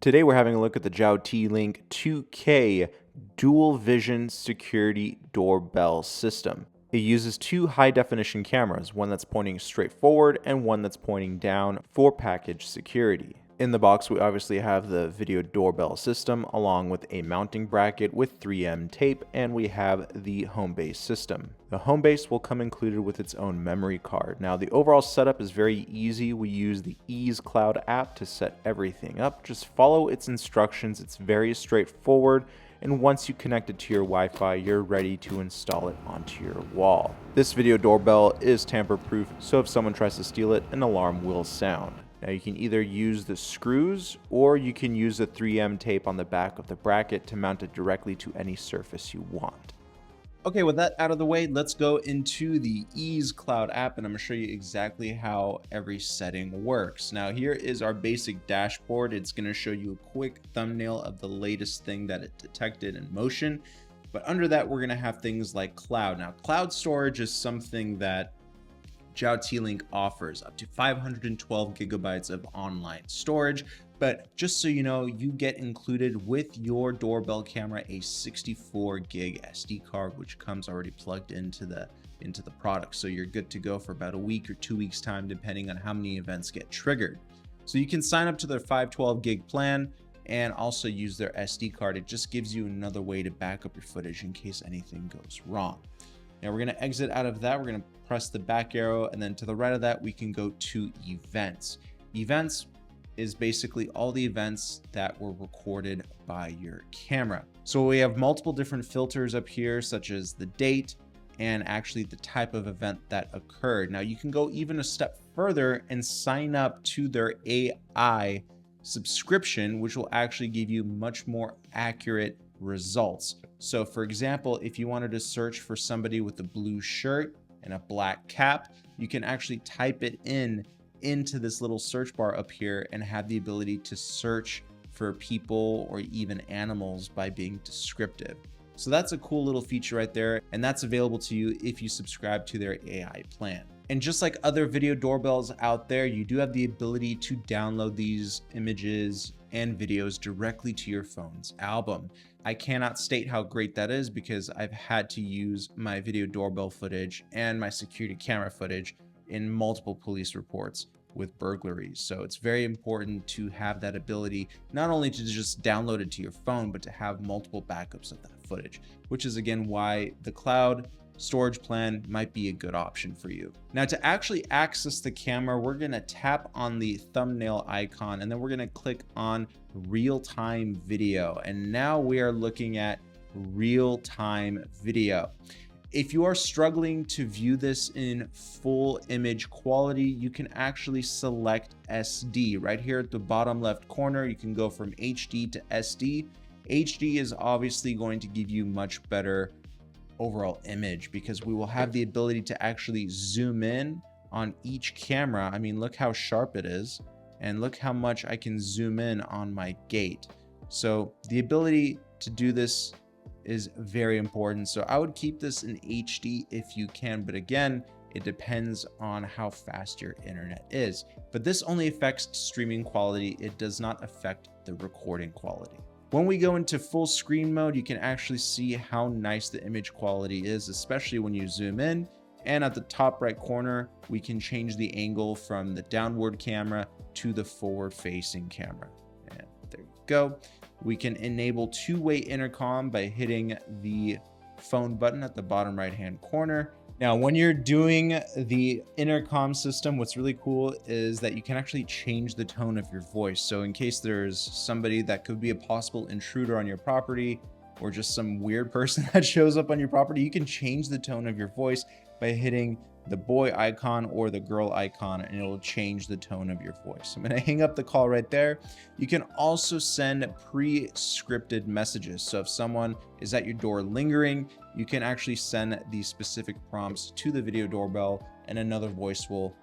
Today we're having a look at the JAIOTlink 2K Dual Vision Security Doorbell System. It uses two high-definition cameras, one that's pointing straight forward and one that's pointing down for package security. In the box, we obviously have the video doorbell system along with a mounting bracket with 3M tape, and we have the home base system. The home base will come included with its own memory card. Now, the overall setup is very easy. We use the Ease Cloud app to set everything up. Just follow its instructions. It's very straightforward. And once you connect it to your Wi-Fi, you're ready to install it onto your wall. This video doorbell is tamper-proof, so if someone tries to steal it, an alarm will sound. Now you can either use the screws or you can use the 3M tape on the back of the bracket to mount it directly to any surface you want. Okay, with that out of the way, let's go into the Ease Cloud app and I'm gonna show you exactly how every setting works. Now here is our basic dashboard. It's gonna show you a quick thumbnail of the latest thing that it detected in motion. But under that, we're gonna have things like cloud. Now, cloud storage is something that JAIOTlink offers up to 512 gigabytes of online storage. But just so you know, you get included with your doorbell camera a 64 gig SD card, which comes already plugged into the product. So you're good to go for about a week or 2 weeks time, depending on how many events get triggered. So you can sign up to their 512 gig plan and also use their SD card. It just gives you another way to back up your footage in case anything goes wrong. Now we're gonna exit out of that. We're gonna press the back arrow, and then to the right of that, we can go to events. Events is basically all the events that were recorded by your camera. So we have multiple different filters up here, such as the date and actually the type of event that occurred. Now you can go even a step further and sign up to their AI subscription, which will actually give you much more accurate results. So for example, if you wanted to search for somebody with a blue shirt and a black cap, you can actually type it into this little search bar up here and have the ability to search for people or even animals by being descriptive. So that's a cool little feature right there, and that's available to you if you subscribe to their AI plan. And just like other video doorbells out there, you do have the ability to download these images and videos directly to your phone's album. I cannot state how great that is because I've had to use my video doorbell footage and my security camera footage in multiple police reports with burglaries. So it's very important to have that ability, not only to just download it to your phone, but to have multiple backups of that footage, which is again why the cloud storage plan might be a good option for you. Now to actually access the camera, we're gonna tap on the thumbnail icon and then we're gonna click on real-time video. And now we are looking at real-time video. If you are struggling to view this in full image quality, you can actually select SD. Right here at the bottom left corner, you can go from HD to SD. HD is obviously going to give you much better overall image because we will have the ability to actually zoom in on each camera. I mean, look how sharp it is and look how much I can zoom in on my gate. So the ability to do this is very important. So I would keep this in HD if you can, but again, it depends on how fast your internet is. But this only affects streaming quality. It does not affect the recording quality. When we go into full screen mode, you can actually see how nice the image quality is, especially when you zoom in. And at the top right corner, we can change the angle from the downward camera to the forward facing camera. And there you go. We can enable two-way intercom by hitting the phone button at the bottom right-hand corner. Now, when you're doing the intercom system, what's really cool is that you can actually change the tone of your voice. So in case there's somebody that could be a possible intruder on your property or just some weird person that shows up on your property, you can change the tone of your voice by hitting the boy icon or the girl icon, and it'll change the tone of your voice. I'm gonna hang up the call right there. You can also send pre-scripted messages. So if someone is at your door lingering, you can actually send these specific prompts to the video doorbell and another voice will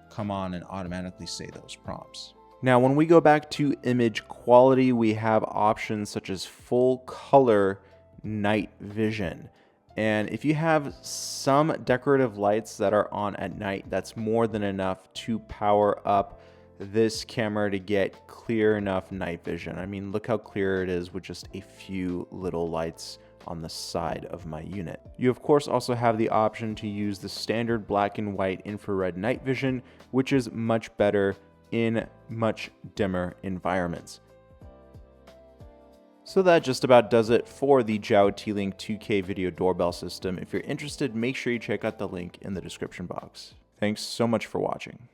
come on and automatically say those prompts. Now, when we go back to image quality, we have options such as full color night vision. And if you have some decorative lights that are on at night, that's more than enough to power up this camera to get clear enough night vision. I mean, look how clear it is with just a few little lights on the side of my unit. You of course also have the option to use the standard black and white infrared night vision, which is much better in much dimmer environments. So that just about does it for the JAIOTlink 2K video doorbell system. If you're interested, make sure you check out the link in the description box. Thanks so much for watching.